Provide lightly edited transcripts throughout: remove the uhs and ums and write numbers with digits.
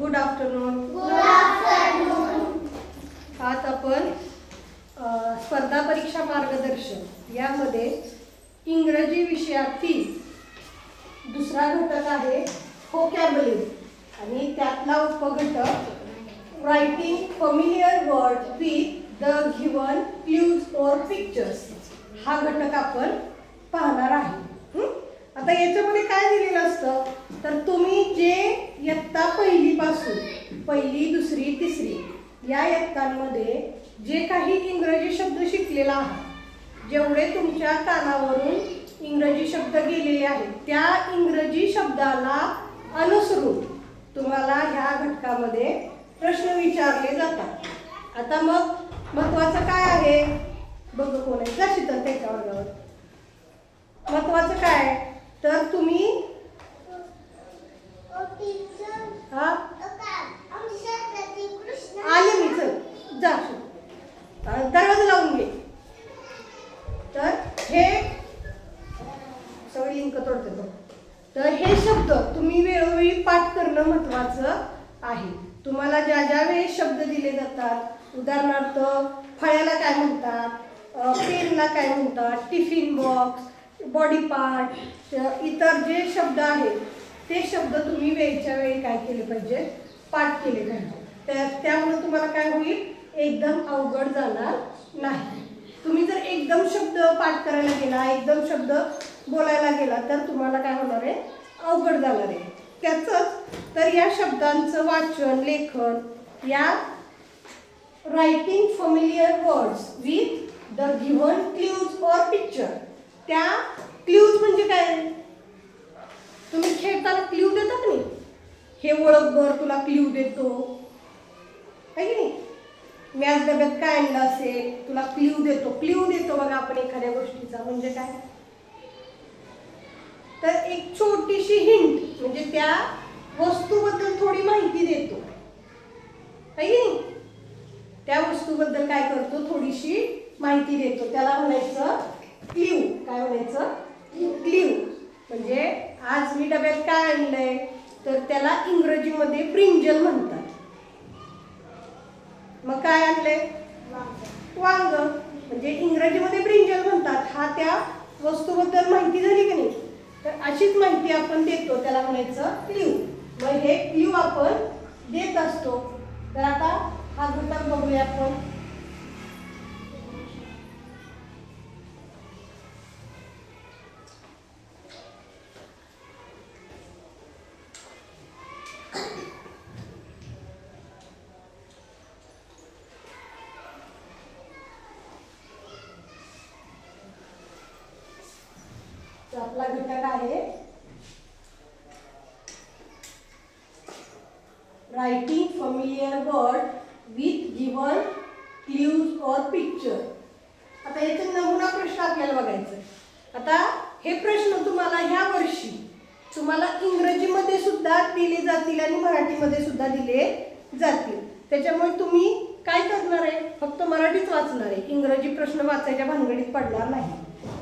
Good afternoon. आज आपण स्पर्धा परीक्षा मार्गदर्शन यामध्ये इंग्रजी विषयातील दुसरा घटक आहे व्होकॅब्युलरी आणि त्यातला उपघटक writing familiar word with the given clues और पिक्चर्स हा घटक आपण पाहणार आहे. आता याच्यामध्ये काय दिलेलं असतं तर तुम्ही जे इयत्ता पहिलीपासून पहिली दुसरी तिसरी या इयत्तांमध्ये जे काही इंग्रजी शब्द शिकलेला आहात जेवढे तुमच्या कानावरून इंग्रजी शब्द गेलेले आहेत त्या इंग्रजी शब्दाला अनुसरून तुम्हाला ह्या घटकामध्ये प्रश्न विचारले जातात. आता मग महत्त्वाचं काय आहे बघ कोण आहे जास्त त्याच्या वर्गावर महत्त्वाचं काय तर तुम्ही आले मी चल जा दरवाजा लावून घे. तर हे सगळी लिंक तोडते बघ. तर हे शब्द तुम्ही वेळोवेळी पाठ करणं महत्त्वाचं आहे. तुम्हाला ज्या ज्या वेळेस शब्द दिले जातात उदाहरणार्थ फळ्याला काय म्हणतात, पेनला काय म्हणतात, टिफिन बॉक्स, बॉडी पार्ट, इतर जे शब्द आहेत ते शब्द तुम्ही वेळच्या वेळी काय केले पाहिजे पाठ केले पाहिजे. त्यामुळे तुम्हाला काय होईल एकदम अवघड जाणार नाही. तुम्ही जर एकदम शब्द पाठ करायला गेला एकदम शब्द बोलायला गेला तर तुम्हाला काय होणार आहे अवघड जाणार आहे. त्याचंच तर या शब्दांचं वाचन लेखन या writing familiar words with the given clues और पिक्चर. त्या क्लूज म्हणजे काय तुम्ही खेळताना क्लू देतात नाही हे ओळख बर तुला क्लू देतो आहे की नाही. मॅच डब्यात काय आणलं असेल तुला क्लू देतो बघा आपण एखाद्या गोष्टीचा म्हणजे काय तर एक छोटीशी हिंट म्हणजे त्या वस्तूबद्दल थोडी माहिती देतो आहे की नाही. त्या वस्तूबद्दल काय करतो थोडीशी माहिती देतो त्याला म्हणायचं क्ल्यू. काय म्हणायचं क्ल्यू. म्हणजे आज मी डब्यात काय आणलंय तर त्याला इंग्रजीमध्ये ब्रिंजल म्हणतात. मग काय आणलंय वांग म्हणजे इंग्रजीमध्ये ब्रिंजल म्हणतात. हा त्या वस्तूबद्दल माहिती झाली की नाही तर अशीच माहिती आपण देतो त्याला म्हणायचं क्ल्यू. मग हे क्ल्यू आपण देत असतो. तर आता हा घटक बघूया आपण. आपला घटक आहे writing familiar word with given clues और पिक्चर. आता याचे नमुना प्रश्न आपल्याला बघायचे. आता हे प्रश्न तुम्हाला ह्या वर्षी तुम्हाला इंग्रजीमध्ये सुद्धा दिले जातील आणि मराठीमध्ये सुद्धा दिले जातील. त्याच्यामुळे तुम्ही काय करणार आहे फक्त मराठीच वाचणार आहे. इंग्रजी प्रश्न वाचायच्या भानगडीत पडणार नाही.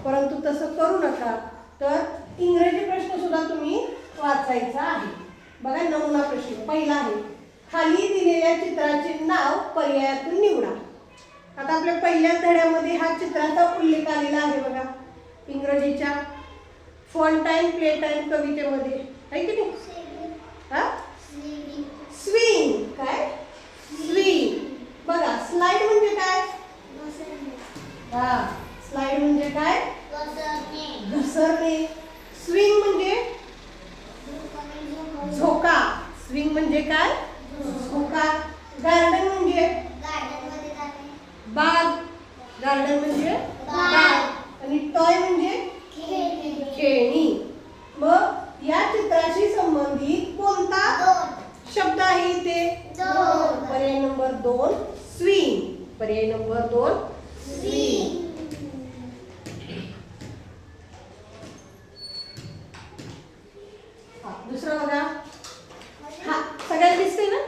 परंतु तसं करू नका. तर इंग्रजी प्रश्न सुद्धा तुम्ही वाचायचा आहे. बघा नमुना प्रश्न पहिला आहे खाली दिलेल्या चित्राचे नाव पर्यायातून निवडा. आता आपल्या पहिल्याच धड्यामध्ये हा चित्राचा उल्लेख आलेला आहे बघा इंग्रजीच्या फॉन टाइम प्ले टाइम कवितेमध्ये आहे की नाही. हा स्विंग. काय स्विंग. बघा स्लाइड म्हणजे काय हा स्लाइड म्हणजे काय घसरणे. स्विंग म्हणजे झोका. स्विंग म्हणजे काय झोका. गार्डन म्हणजे बाग. गार्डन म्हणजे बाग आणि टॉय म्हणजे खेळणी. मग या चित्राशी संबंधित कोणता शब्द आहे इथे पर्याय नंबर 2 स्विंग. पर्याय नंबर 2 स्विंग. दुसरा बघा हा सगळ्यांना दिसते ना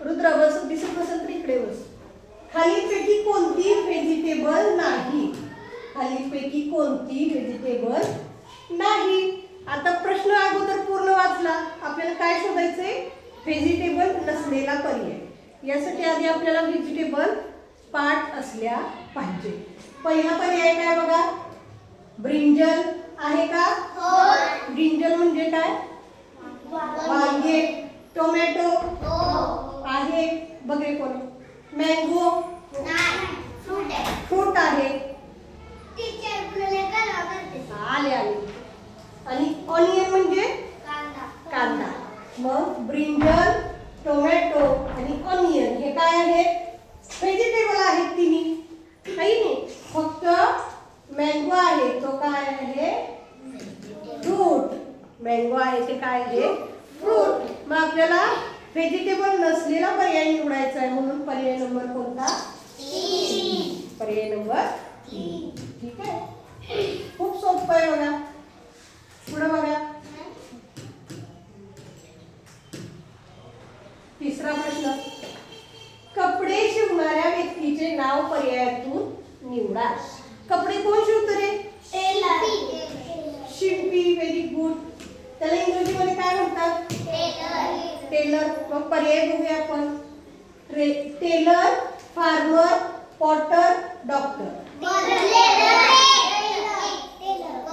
रुद्र बस दिसत नसेल तर इकडे बस. खालीलपैकी कोणती व्हेजिटेबल नाही. खालीलपैकी कोणती व्हेजिटेबल नाही. आता प्रश्न अगोदर पूर्ण वाचला आपल्याला काय शोधायचंय व्हेजिटेबल नसलेला पर्याय. यासाठी आधी आपल्याला व्हेजिटेबल पार्ट असल्या पाहिजे. पहिला पर्याय काय बघा, ब्रिंजल आहे का? ब्रिंजल म्हणजे काय? वांगे. टोमॅटो आहे, बघे कोण? मँगो फ्रूट आहे. आले आले. आणि ऑनियन म्हणजे कांदा. मग ब्रिंजल, टोमॅटो आणि ऑनियन हे काय आहेत? व्हेजिटेबल आहेत तिन्ही. काही नाही, फक्त मँगो आहे तो काय आहे? फ्रूट. मँगो आहे ते काय आहे? फ्रूट. मग आपल्याला व्हेजिटेबल नसलेला पर्याय निवडायचा आहे, म्हणून पर्याय नंबर कोणता? पर्याय नंबर 3. ठीक आहे, खूप सोपं आहे बघा. पुढे बघा, तिसरा प्रश्न. कपडे शिवणाऱ्या व्यक्तीचे नाव पर्यायातून निवडा. कपडे कोण शिवतो रे? शिंपी. Very good. त्याला इंग्रजीमध्ये काय म्हणतात? टेलर. मग पर्याय बघूया आपण. Tailor, farmer, potter, doctor.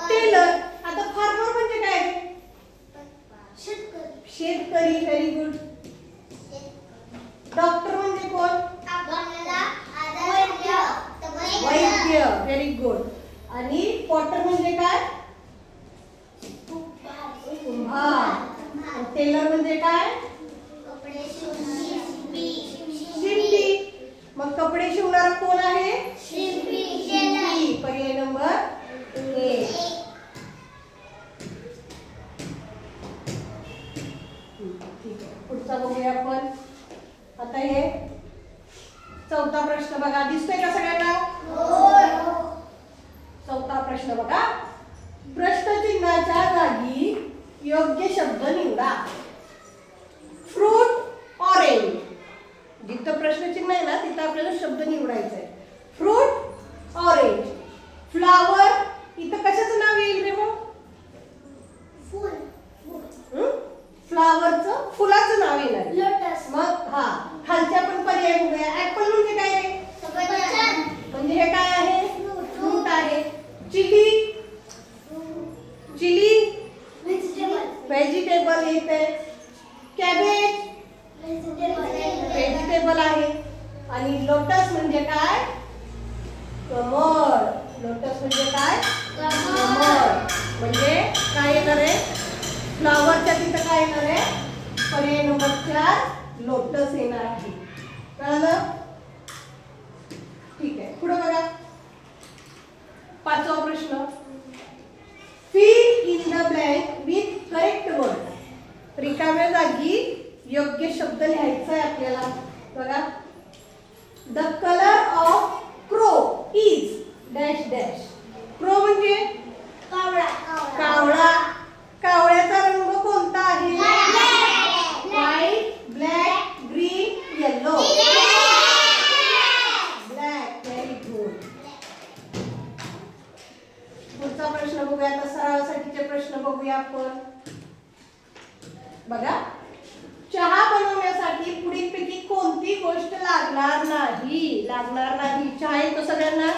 Tailor. आता फार्मर म्हणजे काय? शेतकरी. Very good. डॉक्टर म्हणजे कोण? वैद्य. Very good. आणि पॉटर म्हणजे काय? कुंभार. टेलर म्हणजे काय? शिंपी. मग कपडे शिवणारा कोण आहे? शिंपी. पर्याय नंबर 1. ठीक आहे, पुढचा बघूया आपण. आता हे चौथा प्रश्न बघा. दिसतोय का सगळ्यांना? चौथा प्रश्न बघा. प्रश्नचिन्हाच्या जागी योग्य शब्द निवडा. Fruit, orange. जिथं प्रश्नचिन्ह आहे ना तिथं आपल्याला शब्द निवडायचा आहे. Fruit, orange. फ्लावर, इथं कशाचं नाव येईल रे मग? फ्लावरचं, फुलाचं नाव येणार. लोटस. मग हा खालच्या पण पर्याय बघूया. ऍपल म्हणजे काय रे? म्हणजे हे काय आहे? फ्रूट आहे. चिली, चिली व्हेजिटेबल येते. कॅबेज व्हेजिटेबल आहे. आणि लोटस म्हणजे काय? कमळ. लोटस म्हणजे काय? कमळ. म्हणजे काय येणार आहे? फ्लावरच्या तिथं काय येणार आहे? पर्याय नंबर 4 लोटस येणार आहे. कळलं? ठीक आहे, पुढे बघा. पाचवा प्रश्न. Fill in the blank with correct word. रिकाम्या जागी योग्य शब्द लिहायचा आहे आपल्याला. बघा. The colour of crow is dash dash. Crow म्हणजे कावळा. कावळा. कावळ्याचा रंग कोणता आहे? White, black, green, yellow. Black. Very good. पुढचा प्रश्न बघूया. आता सरावासाठीचे प्रश्न बघूया आपण. बघा. चहा बनवण्यासाठी पुढीलपैकी कोणती गोष्ट लागणार नाही? लागणार नाही. चहा येतो सगळ्यांना?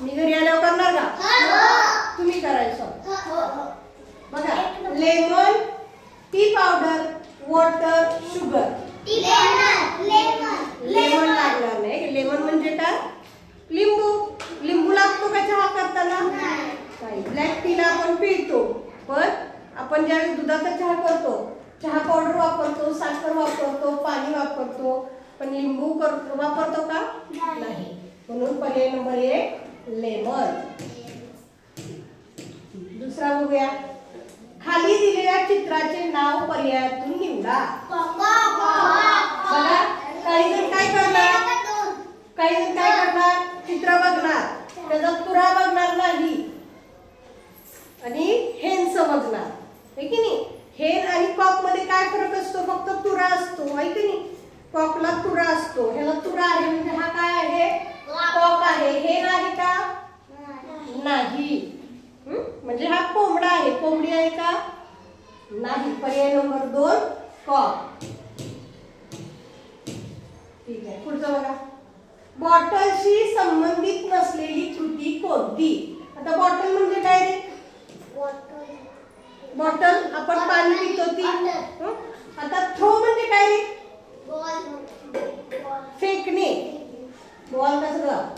मी घरी आल्यावर करणार का? तुम्ही करायचं. बघा. Lemon, tea powder, water, sugar. Lemon लागणार नाही. लेमन म्हणजे काय? लिंबू. लिंबू लागतो का चहा करताना? नाही. ब्लॅक टीला आपण पितो, पण आपण ज्यावेळेस दुधाचा चहा करतो चहा पावडर वापरतो, साखर वापरतो, पाणी वापरतो, पण लिंबू वापरतो का? नाही. म्हणून पर्याय नंबर 1 लेमन. दुसरा बघूया. खाली दिलेल्या चित्राचे नाव पर्यायातून निवडा. बघा. काही जण काय करणार? चित्र बघणार, त्याचा तुरा बघणार नाही आणि हेन समजणार. है की नाही? हेन आणि कॉक मध्ये काय फरक असतो? फक्त तुरा असतो. है की नाही? कॉकला तुरा असतो, ह्याला तुरा आहे. म्हणजे हा काय आहे? कॉक आहे. हेन आहे का? नाही. म्हणजे हा कोंबडा आहे. कोंबडी आहे का? नाही. पर्याय नंबर 2 कॉक. कप. ठीक आहे, पुढचं बघा. बॉटलशी संबंधित नसलेली कृती कोणती? आता बॉटल म्हणजे काय रे? बॉटल आपण पाणी पितो ती. आता थ्रो म्हणजे काय रे? फेकणे. बॉल कसं?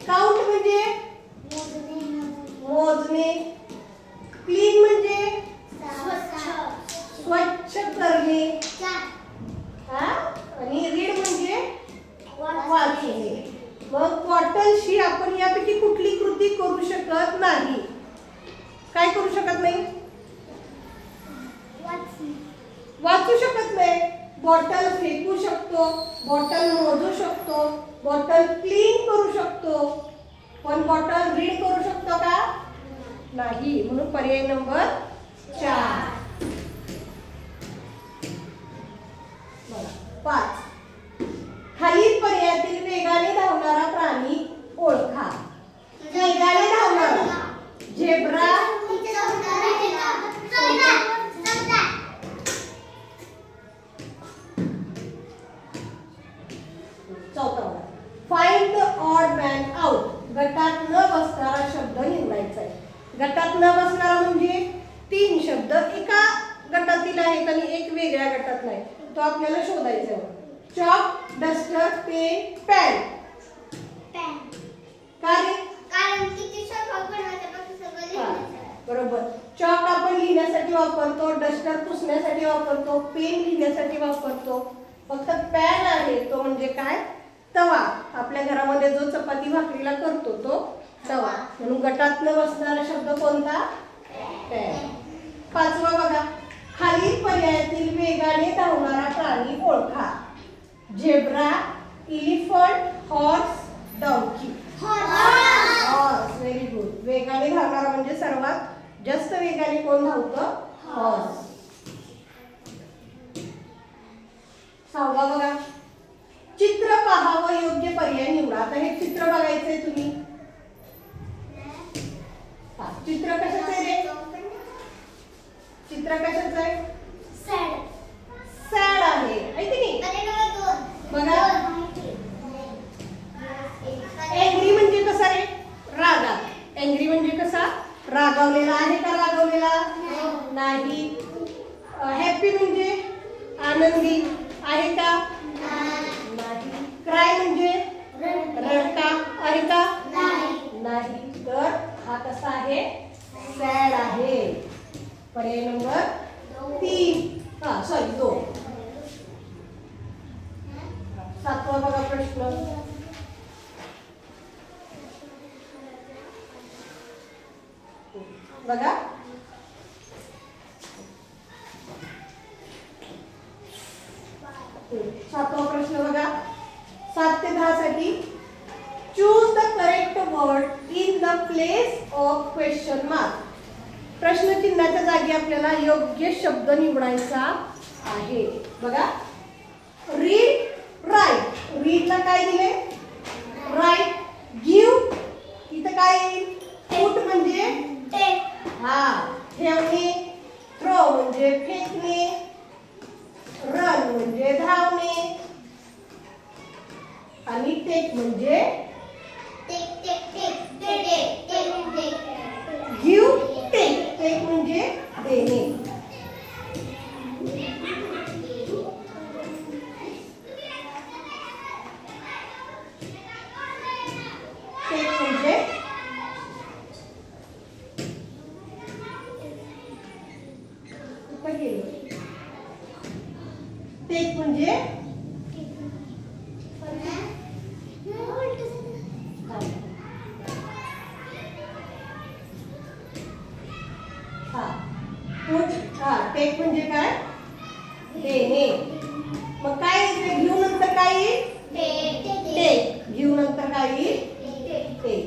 काउंट म्हणजे मोजणे. क्लीन म्हणजे स्वच्छ करणे. आणि रीड म्हणजे वाचणे. मग बॉटलशी आपण यापैकी कुठली कृती करू शकत नाही? काय करू शकत नाही? वाचू शकत नाही. बॉटल फेकू शकतो, बॉटल मोजू शकतो, बॉटल क्लीन करू शकतो, पण बॉटल रीड करू शकतो का? नाही. म्हणून पर्याय नंबर 4. 5. खालील पर्यायातील वेगाने धावणारा प्राणी ओळखा. वेगाने धावणारा zebra, find the odd man out. गटात न बसणारा शब्द निवडायचा आहे. गटात न बसणारा म्हणजे 3 शब्द एका गटातील आहेत आणि एक वेगळ्या गटात नाही. तो आपल्याला शोधायचा आहे. Chalk, duster, pen, pan. कारण किती स्वयंपाक बनवायचा सगळं बरोबर. चॉक आपण लिहिण्यासाठी वापरतो, डस्टर पुसण्यासाठी वापरतो, पेन लिहिण्यासाठी वापरतो. फक्त पॅन आहे तो म्हणजे काय? तवा. आपल्या घरामध्ये जो चपाती भाकरीला करतो तो तवा. म्हणून गटात न बसणारा शब्द कोणता? पॅन. 5वा बघा. खालील पर्यायातील वेगाने धावणारा प्राणी ओळखा. Zebra, elephant, horse, donkey. Horse. Very good. वेगाने धावणारा म्हणजे सर्वात जास्त वेगाने कोण धावतं? हॉर्स. 6वा बघा. चित्र पहा व योग्य पर्याय निवडा. आता हे चित्र बघायचंय तुम्ही. चित्र कशाचं आहे रे? चित्र कशाचं आहे? सॅड आहे. आहे की नाही? बघा. एंग्री म्हणजे कसा रे? रागात. एंग्री म्हणजे कसा? रागावलेला. आहे का रागावलेला? नाही. हॅपी म्हणजे आनंदी. आहे का? नाही. क्राय म्हणजे रडका. आहे का? नाही. तर हा कसा आहे? सॅड आहे. पर्याय नंबर 3. 2. 7वा बघा प्रश्न. बघा. 7वा प्रश्न बघा. 7 ते 10 साठी choose the correct word in the place of question mark. प्रश्न चिन्हाच्या जागी आपल्याला योग्य शब्द निवडायचा आहे. बघा. Read, right. रीडला काय दिले? राईट. गिव्ह इथं काय येईल? पुट म्हणजे ठेवणे. थ्रो म्हणजे फेकणे. रन म्हणजे धावणे. आणि टेक म्हणजे गिव्ह, टेक. टेक म्हणजे देणे. टेक म्हणजे टेक म्हणजे टेक म्हणजे काय? देणे. मग काय येईल? घेऊ नंतर काय येईल? टेक. घेऊ नंतर काय येईल? टेक.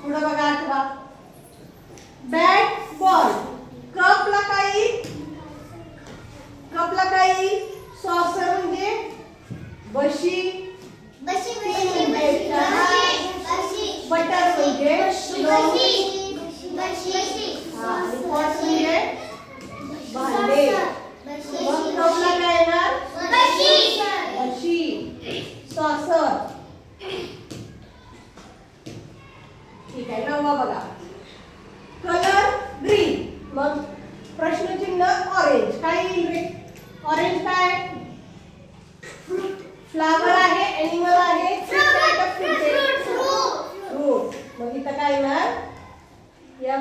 पुढे बघा. 8वा. Bat, ball. कपला काय येईल? कपला काय येईल? सॉसर म्हणजे बशी. बटर म्हणजे ठीक आहे. 9वा बघा. Colour green. मग प्रश्नचिन्ह ऑरेंज. काय येईल रे? ऑरेंज काय? फ्लावर आहे, एनिमल आहे, फ्रूट. मग इथं काय ना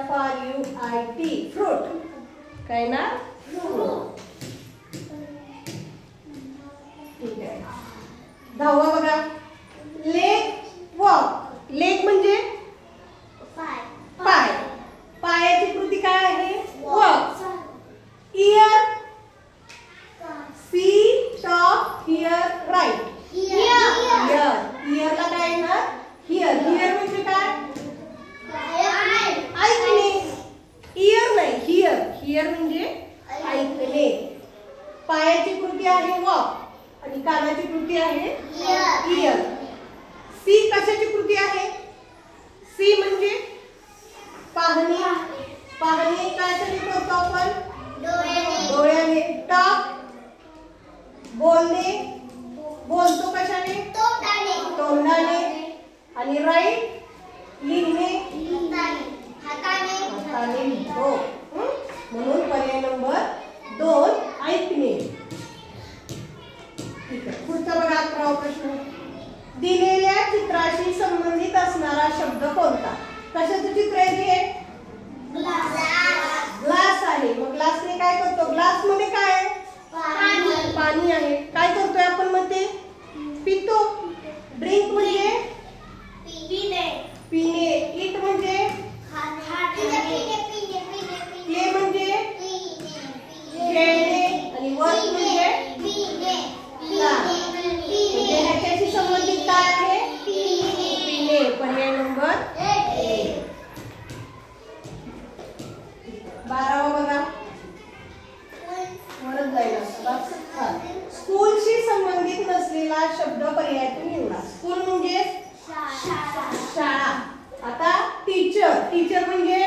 FRUIT फ्रूट. काय ना फ्रूट. ठीक आहे. 10वा बघा. Leg walk. लेग म्हणजे पाय. पायाची कृती काय आहे? Walk. Ear. Feet of hear write. इयरला काय ना हियर. हियर म्हणजे काय? ऐकणे. इयर नाही, हियर. हियर म्हणजे ऐकणे. पायाची कृती आहे वॉक आणि कानाची कृती आहे इयर. सी कशाची कृती आहे? सी म्हणजे पाहणे. पाहणे कशाने करतो आपण? डोळ्याने. टॉक बोलणे. बोलतो कशाने? तोंडाने. आणि राईट लिहिणे हाताने लिहितो. म्हणून पर्याय नंबर 2 ऐकणे. ठीक आहे. पुढचा बघा 11वा प्रश्न. दिलेल्या चित्राशी संबंधित असणारा शब्द कोणता? कशाचं चित्र आहे? ग्लास आहे. मग ग्लासने काय करतो? ग्लास मध्ये काय आहे? पाणी आहे. काय करतोय आपण? मग ते पितो. ड्रिंक म्हणजे पिणे. इट म्हणजे प्ले म्हणजे खेळणे. आणि वर्क म्हणजे म्हणजे ह्याच्याशी संबंधित काय आहे? पिणे. पर्याय नंबर 12वा बघा. वरच जायला. स्कूलशी संबंधित नसलेला शब्द पर्यायातून निवडा. स्कूल म्हणजे शाळा. आता टीचर. टीचर म्हणजे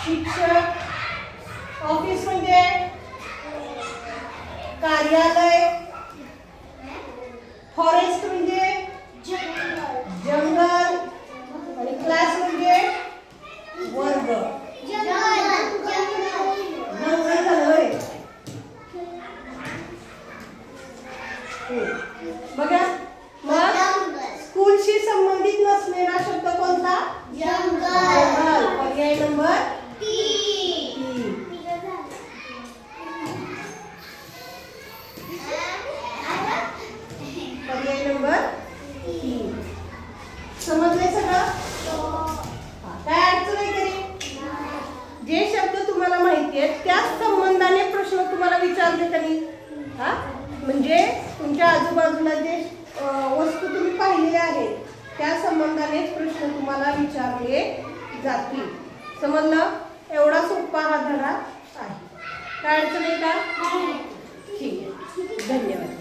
शिक्षक. ऑफिस म्हणजे कार्यालय. फॉरेस्ट म्हणजे जंगल. आणि क्लास म्हणजे वर्ग. बघा. मग स्कूलशी संबंधित नसलेला शब्द कोणता? जंगल. पर्याय नंबर 3. पर्याय नंबर 3. समजले सगळं? काय अडचण आहे तरी? जे शब्द तुम्हाला माहिती आहेत त्याच संबंधाने प्रश्न तुम्हाला विचारले तरी. हा म्हणजे तुमच्या आजूबाजूला जे वस्तू तुम्ही पाहिलेल्या आहेत त्या संबंधानेच प्रश्न तुम्हाला विचारले जातील. समजलं? एवढा सोपा हा धडा आहे. काय अडचण आहे का? ठीक आहे. धन्यवाद.